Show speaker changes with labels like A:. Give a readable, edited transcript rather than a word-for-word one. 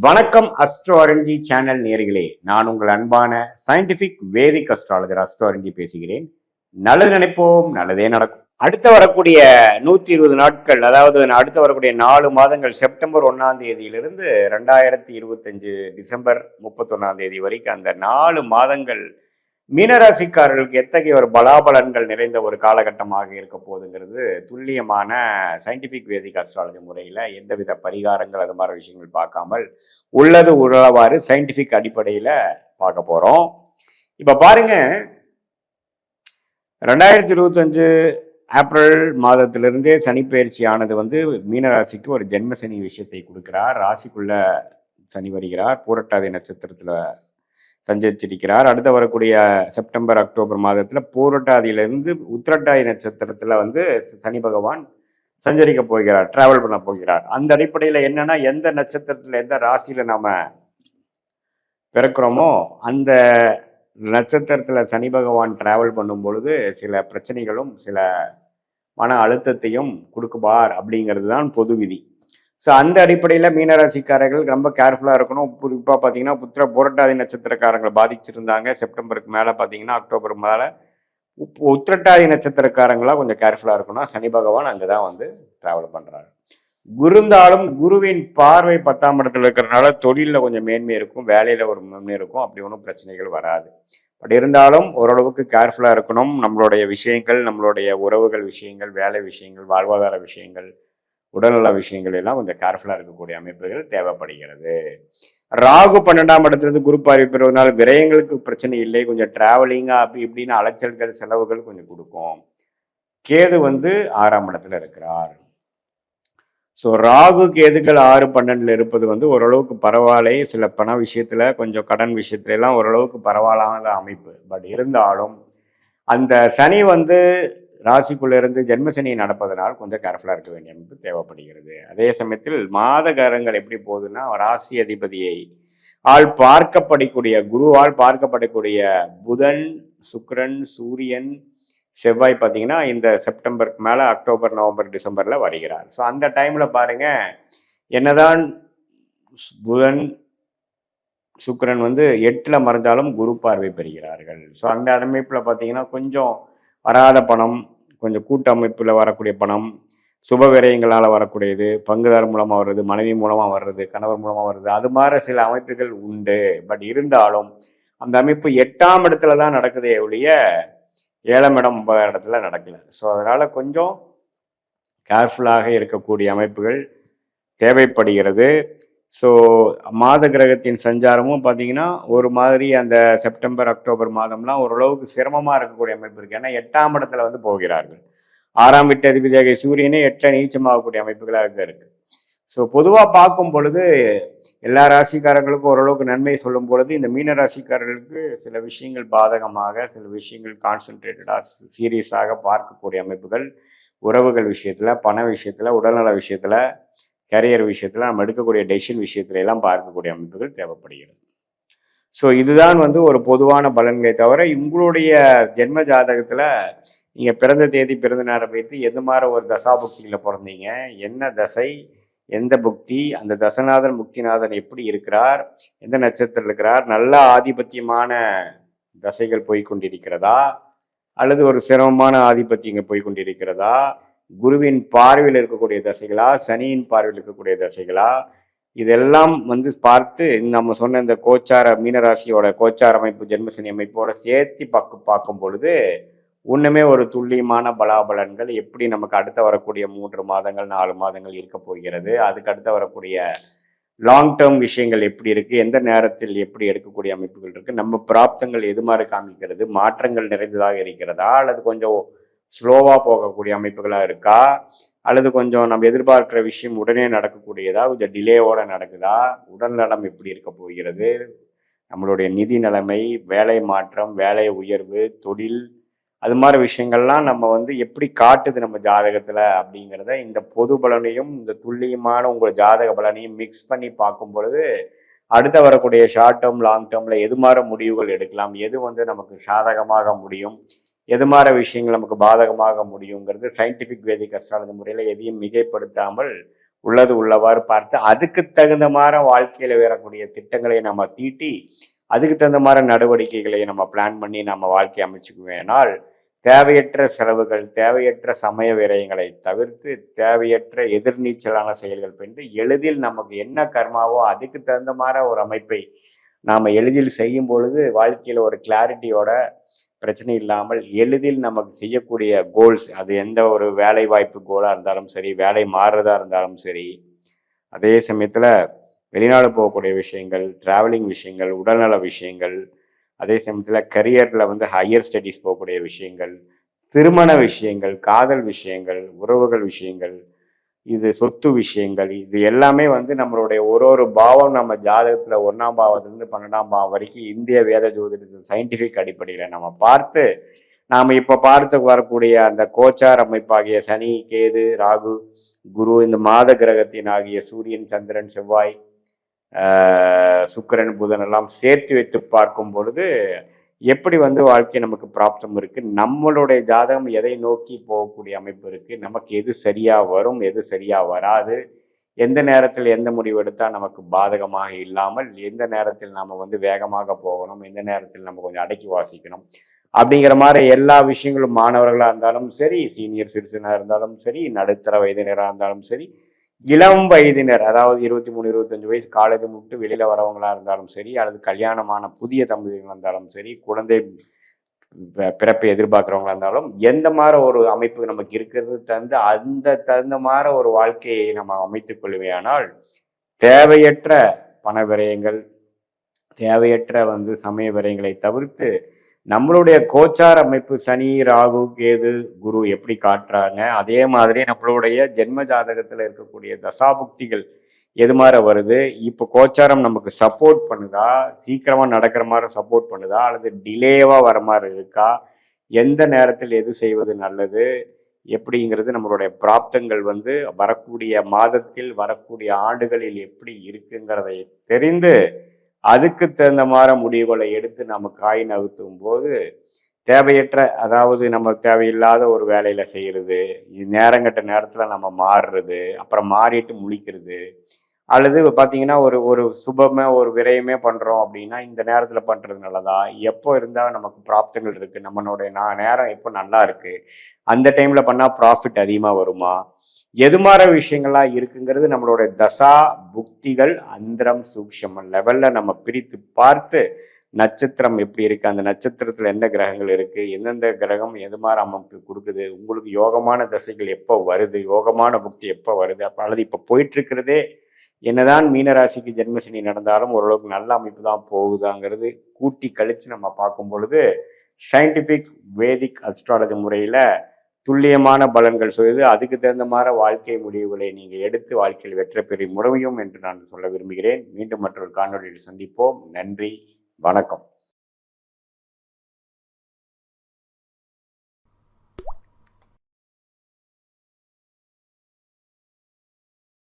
A: வணக்கம் astro அரஞ்சி channel நேயர்களே, நான் உங்கள் அன்பான சயின்டிபிக் வேதிக் அஸ்ட்ராலஜர் அஸ்ட்ரோ அரஞ்சி பேசுகிறேன். நல்லது நினைப்போம், நல்லதே நடக்கும். அடுத்து வரக்கூடிய 120 நாட்கள், அதாவது அடுத்து வரக்கூடிய 4 மாதங்கள், செப்டம்பர் 1ஆம் தேதியிலிருந்து 2025 டிசம்பர் 31ஆம் தேதி வரைக்கும் அந்த 4 மாதங்கள் மீனராசிக்காரர்களுக்கு எத்தகைய ஒரு பலாபலன்கள் நிறைந்த ஒரு காலகட்டமாக இருக்க போகுதுங்கிறது துல்லியமான சயின்டிபிக் வேதிக் அஸ்ட்ராலஜி முறையில் எந்தவித பரிகாரங்கள் அது மாதிரி விஷயங்கள் பார்க்காமல் உள்ளது உழவாறு சயின்டிபிக் அடிப்படையில் பார்க்க போகிறோம். இப்போ பாருங்க, 2025 ஏப்ரல் மாதத்திலிருந்தே சனிப்பெயர்ச்சி ஆனது மீனராசிக்கு ஒரு ஜென்ம சனி விஷயத்தை கொடுக்கிறார். ராசிக்குள்ள சனி வருகிறார், பூரட்டாதி நட்சத்திரத்தில் சஞ்சரிச்சிருக்கிறார். அடுத்து வரக்கூடிய செப்டம்பர் அக்டோபர் மாதத்தில் பூரட்டாதியிலிருந்து உத்திரட்டாதி நட்சத்திரத்தில் சனி பகவான் சஞ்சரிக்க போகிறார், டிராவல் பண்ண போகிறார். அந்த அடிப்படையில் என்னன்னா, எந்த நட்சத்திரத்தில் எந்த ராசியில் நாம பிறக்கிறோமோ அந்த நட்சத்திரத்தில் சனி பகவான் டிராவல் பண்ணும் பொழுது சில பிரச்சனைகளும் சில மன அழுத்தத்தையும் கொடுக்குவார் அப்படிங்கிறது தான் பொது விதி. ஸோ அந்த அடிப்படையில் மீனராசிக்காரர்கள் ரொம்ப கேர்ஃபுல்லாக இருக்கணும். குறிப்பாக பார்த்தீங்கன்னா புரட்டாதி நட்சத்திரக்காரங்களை பாதிச்சிருந்தாங்க. செப்டம்பருக்கு மேலே பார்த்தீங்கன்னா அக்டோபர் மேலே உத்திரட்டாதி நட்சத்திரக்காரங்களாக கொஞ்சம் கேர்ஃபுல்லாக இருக்கணும். சனி பகவான் அங்கே தான் ட்ராவல் பண்ணுறாரு. இருந்தாலும் குருவின் பார்வை 10ஆம் இடத்துல இருக்கிறதுனால தொழிலில் கொஞ்சம் மேன்மை இருக்கும், வேலையில் ஒரு மேன்மை இருக்கும், அப்படி ஒன்றும் பிரச்சனைகள் வராது. பட் இருந்தாலும் ஓரளவுக்கு கேர்ஃபுல்லாக இருக்கணும். நம்மளுடைய விஷயங்கள், நம்மளுடைய உறவுகள் விஷயங்கள், வேலை விஷயங்கள், வாழ்வாதார விஷயங்கள், உடல்நல விஷயங்கள் எல்லாம் கொஞ்சம் கேர்ஃபுல்லாக இருக்கக்கூடிய அமைப்புகள் தேவைப்படுகிறது. ராகு 12ஆம் இடத்துலேருந்து குரு பார்வை பெறுவதனால விரயங்களுக்கு பிரச்சனை இல்லை. கொஞ்சம் டிராவலிங்காக அப்படி இப்படின்னு அலைச்சல்கள் செலவுகள் கொஞ்சம் கொடுக்கும். கேது 6ஆம் இடத்துல இருக்கிறார். ஸோ ராகு கேதுக்கள் 6, 12 இருப்பது ஓரளவுக்கு பரவாயில்லை. சில பண விஷயத்துல, கொஞ்சம் கடன் விஷயத்துல எல்லாம் ஓரளவுக்கு பரவாயில்லாத அமைப்பு. பட் இருந்தாலும் அந்த சனி ராசிக்குள்ள இருந்து ஜென்மசனி நடப்பதனால் கொஞ்சம் கேர்ஃபுல்லாக இருக்க வேண்டிய அமைப்பு தேவைப்படுகிறது. அதே சமயத்தில் மாதகாரங்கள் எப்படி போகுதுன்னா, ராசி அதிபதியை குருவால் பார்க்கப்படக்கூடிய புதன், சுக்கிரன், சூரியன், செவ்வாய் பார்த்தீங்கன்னா இந்த செப்டம்பருக்கு மேலே அக்டோபர், நவம்பர், டிசம்பரில் வருகிறார். ஸோ அந்த டைமில் பாருங்க, என்னதான் புதன் சுக்கிரன் 8ல் மறைஞ்சாலும் குரு பார்வை பெறுகிறார்கள். ஸோ அந்த அமைப்பில் பார்த்தீங்கன்னா கொஞ்சம் வராத பணம், கொஞ்சம் கூட்டமைப்பில் வரக்கூடிய பணம், சுப விரயங்களால் வரக்கூடியது, பங்குதார் மூலமாக வர்றது, மனைவி மூலமாக வர்றது, கணவர் மூலமாக வர்றது, அது மாதிரி சில அமைப்புகள் உண்டு. பட் இருந்தாலும் அந்த அமைப்பு 8ஆம் இடத்துல தான் நடக்குதே ஒழிய 7ஆம் இடம் 9ஆம் இடத்துல நடக்கல. ஸோ அதனால கொஞ்சம் கேர்ஃபுல்லாக இருக்கக்கூடிய அமைப்புகள் தேவைப்படுகிறது. ஸோ மாத கிரகத்தின் சஞ்சாரமும் பார்த்தீங்கன்னா ஒரு மாதிரி அந்த செப்டம்பர் அக்டோபர் மாதம்லாம் ஓரளவுக்கு சிரமமாக இருக்கக்கூடிய அமைப்பு இருக்குது. ஏன்னா 8ஆம் இடத்துல போகிறார்கள். 6ஆம் வீட்டு அதிபதியாக சூரியனே 8ல் நீச்சமாகக்கூடிய அமைப்புகளாக இருக்கு. ஸோ பொதுவாக பார்க்கும் பொழுது எல்லா ராசிக்காரர்களுக்கும் ஓரளவுக்கு நன்மை சொல்லும் பொழுது இந்த மீன ராசிக்காரர்களுக்கு சில விஷயங்கள் பாதகமாக, சில விஷயங்கள் கான்சென்ட்ரேட்டடாக சீரியஸாக பார்க்கக்கூடிய அமைப்புகள், உறவுகள் விஷயத்தில், பண விஷயத்தில், உடல்நல விஷயத்தில், கேரியர் விஷயத்தில், நம்ம எடுக்கக்கூடிய டெசிஷன் விஷயத்துல எல்லாம் பார்க்கக்கூடிய அமைப்புகள் தேவைப்படுகிறது. ஸோ இதுதான் ஒரு பொதுவான பலன்களை தவிர, உங்களுடைய ஜென்ம ஜாதகத்தில் நீங்கள் பிறந்த தேதி, பிறந்த நேரம் வைத்து எந்த மாதிரி ஒரு தசாபுக்தியில் பிறந்தீங்க, என்ன தசை, எந்த புக்தி, அந்த தசநாதன் முக்திநாதன் எப்படி இருக்கிறார், எந்த நட்சத்திரம் இருக்கிறார், நல்ல ஆதிபத்தியமான தசைகள் போய்கொண்டிருக்கிறதா அல்லது ஒரு சிரமமான ஆதிபத்தியங்கள் போய்கொண்டிருக்கிறதா, குருவின் பார்வையில் இருக்கக்கூடிய தசைகளா, சனியின் பார்வையில் இருக்கக்கூடிய தசைகளா, இதெல்லாம் பார்த்து நம்ம சொன்ன இந்த கோச்சார மீனராசியோட கோச்சார அமைப்பு, ஜென்மசனி அமைப்போட சேர்த்து பார்க்கும் பொழுது ஒண்ணுமே ஒரு துல்லியமான பலாபலன்கள் எப்படி நமக்கு அடுத்த வரக்கூடிய 3 மாதங்கள் 4 மாதங்கள் இருக்க போகிறது, அதுக்கு அடுத்த வரக்கூடிய லாங் டேர்ம் விஷயங்கள் எப்படி இருக்கு, எந்த நேரத்தில் எப்படி எடுக்கக்கூடிய அமைப்புகள் இருக்கு, நம்ம பிராப்தங்கள் எது மாதிரி காமிக்கிறது, மாற்றங்கள் நிறைந்ததாக இருக்கிறதா, அல்லது கொஞ்சம் ஸ்லோவாக போகக்கூடிய அமைப்புகளாக இருக்கா, அல்லது கொஞ்சம் நம்ம எதிர்பார்க்கிற விஷயம் உடனே நடக்கக்கூடியதா, கொஞ்சம் டிலேவோட நடக்குதா, உடல் நலம் எப்படி இருக்க போகிறது, நம்மளுடைய நிதி நிலைமை, வேலை மாற்றம், வேலை உயர்வு, தொழில், அது மாதிரி விஷயங்கள்லாம் நம்ம எப்படி காட்டுது நம்ம ஜாதகத்தில் அப்படிங்கிறத இந்த பொது பலனையும் இந்த துல்லியமான உங்கள் ஜாதக பலனையும் மிக்ஸ் பண்ணி பார்க்கும் பொழுது அடுத்த வரக்கூடிய ஷார்ட் டேர்ம், லாங் டேர்மில் எது மாதிரி முடிவுகள் எடுக்கலாம், எது நமக்கு சாதகமாக முடியும், எது மாதிரி விஷயங்கள் நமக்கு பாதகமாக முடியுங்கிறது சயின்டிஃபிக் வேதிக் அஸ்ட்ராலஜி முறையில் எதையும் மிகைப்படுத்தாமல் உள்ளது உள்ளவாறு பார்த்து அதுக்கு தகுந்த மாதிரி வாழ்க்கையில் வரக்கூடிய திட்டங்களை நம்ம தீட்டி அதுக்கு தகுந்த மாதிரி நடவடிக்கைகளை நம்ம பிளான் பண்ணி நம்ம வாழ்க்கையை அமைச்சுக்குவேனால் தேவையற்ற செலவுகள், தேவையற்ற சமய விரயங்களை தவிர்த்து தேவையற்ற எதிர்நீச்சலான செயல்கள் பெற்று எளிதில் நமக்கு என்ன கர்மாவோ அதுக்கு தகுந்த மாதிரி ஒரு அமைப்பை நாம் எளிதில் செய்யும் பொழுது வாழ்க்கையில் ஒரு கிளாரிட்டியோட பிரச்சனை இல்லாமல் எளிதில் நமக்கு செய்யக்கூடிய கோல்ஸ், அது எந்த ஒரு வேலை வாய்ப்பு கோலாக இருந்தாலும் சரி, வேலை மாறுறதா இருந்தாலும் சரி, அதே சமயத்தில் வெளிநாடு போகக்கூடிய விஷயங்கள், டிராவலிங் விஷயங்கள், உடல்நல விஷயங்கள், அதே சமயத்தில் கரியரில் வந்து ஹையர் ஸ்டடீஸ் போகக்கூடிய விஷயங்கள், திருமண விஷயங்கள், காதல் விஷயங்கள், உறவுகள் விஷயங்கள், இது சொத்து விஷயங்கள், இது எல்லாமே வந்து நம்மளுடைய ஒரு பாவம் நம்ம ஜாதகத்தில் 1ஆம் பாவத்திலிருந்து 12ஆம் பாவம் வரைக்கும் இந்திய வேத ஜோதிடத்தில் சயின்டிஃபிக் அடிப்படையில் நம்ம பார்த்து நாம் இப்போ பார்த்து வரக்கூடிய அந்த கோச்சார் அமைப்பாகிய சனி, கேது, ராகு, குரு, இந்த மாத கிரகத்தின் ஆகிய சூரியன், சந்திரன், செவ்வாய், சுக்கிரன், புதன் எல்லாம் சேர்த்து வைத்து பார்க்கும் பொழுது எப்படி வந்து வாழ்க்கை நமக்கு பிராப்தம் இருக்கு, நம்மளுடைய ஜாதகம் எதை நோக்கி போகக்கூடிய அமைப்பு இருக்கு, நமக்கு எது சரியா வரும், எது சரியா வராது, எந்த நேரத்தில் எந்த முடிவு எடுத்தால் நமக்கு பாதகமாக இல்லாமல் எந்த நேரத்தில் நம்ம வந்து வேகமாக போகணும், எந்த நேரத்தில் நம்ம கொஞ்சம் அடக்கி வாசிக்கணும் அப்படிங்கிற மாதிரி எல்லா விஷயங்களும் மாணவர்களாக இருந்தாலும் சரி, சீனியர் சிட்டிசனாக இருந்தாலும் சரி, நடுத்தர வயதினராக இருந்தாலும் சரி, இளம் வயதினர், அதாவது 23, 25 வயசு காலேஜ் முடிட்டு வெளியில வரவங்களா இருந்தாலும் சரி, அல்லது கல்யாணமான புதிய தம்பதிகள் இருந்தாலும் சரி, குழந்தை பிறப்பை எதிர்பார்க்கிறவங்களா இருந்தாலும் எந்த மாதிரி ஒரு அமைப்பு நமக்கு இருக்கிறது தந்து அந்த தகுந்த மாதிரி ஒரு வாழ்க்கையை நம்ம அமைத்துக் கொள்வேயானால் தேவையற்ற பண விரயங்கள், தேவையற்ற வந்து சமய விரயங்களை தவிர்த்து நம்மளுடைய கோச்சார் அமைப்பு சனி, ராகு, கேது, குரு எப்படி காட்டுறாங்க அதே மாதிரி நம்மளுடைய ஜென்ம ஜாதகத்தில் இருக்கக்கூடிய தசாபுக்திகள் எது மாதிரி வருது, இப்போ கோச்சாரம் நமக்கு சப்போர்ட் பண்ணுதா, சீக்கிரமா நடக்கிற மாதிரி சப்போர்ட் பண்ணுதா, அல்லது டிலேவா வர மாதிரி இருக்கா, எந்த நேரத்தில் எது செய்வது நல்லது எப்படிங்கிறது நம்மளுடைய பிராப்தங்கள் வந்து வரக்கூடிய மாதத்தில் வரக்கூடிய ஆண்டுகளில் எப்படி இருக்குங்கிறதை தெரிந்து அதுக்கு தகுந்த மாதிரி முடிவுகளை எடுத்து நம்ம காய் நகர்த்தும் போது தேவையற்ற, அதாவது நம்ம தேவையில்லாத ஒரு வேலையில செய்யறது, நேரங்கட்ட நேரத்துல நம்ம மாறுறது, அப்புறம் மாறிட்டு முழிக்கிறது, அல்லது பார்த்தீங்கன்னா ஒரு சுபமே ஒரு விரயமே பண்ணுறோம் அப்படின்னா இந்த நேரத்தில் பண்ணுறது நல்லதா, எப்போ இருந்தால் நமக்கு பிராப்தங்கள் இருக்குது, நம்மளுடைய நேரம் எப்போ நல்லா இருக்குது, அந்த டைமில் பண்ணால் ப்ராஃபிட் அதிகமாக வருமா, எது மாதிரி விஷயங்கள்லாம் இருக்குங்கிறது நம்மளுடைய தசா புக்திகள் அந்தரம் சூக்ஷம லெவலில் நம்ம பிரித்து பார்த்து நட்சத்திரம் எப்படி இருக்குது, அந்த நட்சத்திரத்தில் என்ன கிரகங்கள் இருக்குது, எந்தெந்த கிரகம் எது மாதிரி அமைப்பு கொடுக்குது, உங்களுக்கு யோகமான தசைகள் எப்போ வருது, யோகமான புக்தி எப்போ வருது, அப்போ அல்லது இப்போ போயிட்டுருக்கிறதே என்னதான் மீனராசிக்கு ஜென்மசனி நடந்தாலும் ஓரளவுக்கு நல்ல அமைப்பு தான் போகுதாங்கிறது கூட்டி கழித்து நம்ம பார்க்கும் பொழுது சயின்டிஃபிக் வேதிக் அஸ்ட்ராலஜி முறையில் துல்லியமான பலன்கள் சொல்லுது. அதுக்கு தகுந்த மாதிரி வாழ்க்கை முடிவுகளை நீங்கள் எடுத்து வாழ்க்கையில் வெற்றி பெற முடியும் என்று நான் சொல்ல விரும்புகிறேன். மீண்டும் மற்றொரு காணொலியில் சந்திப்போம். நன்றி, வணக்கம்.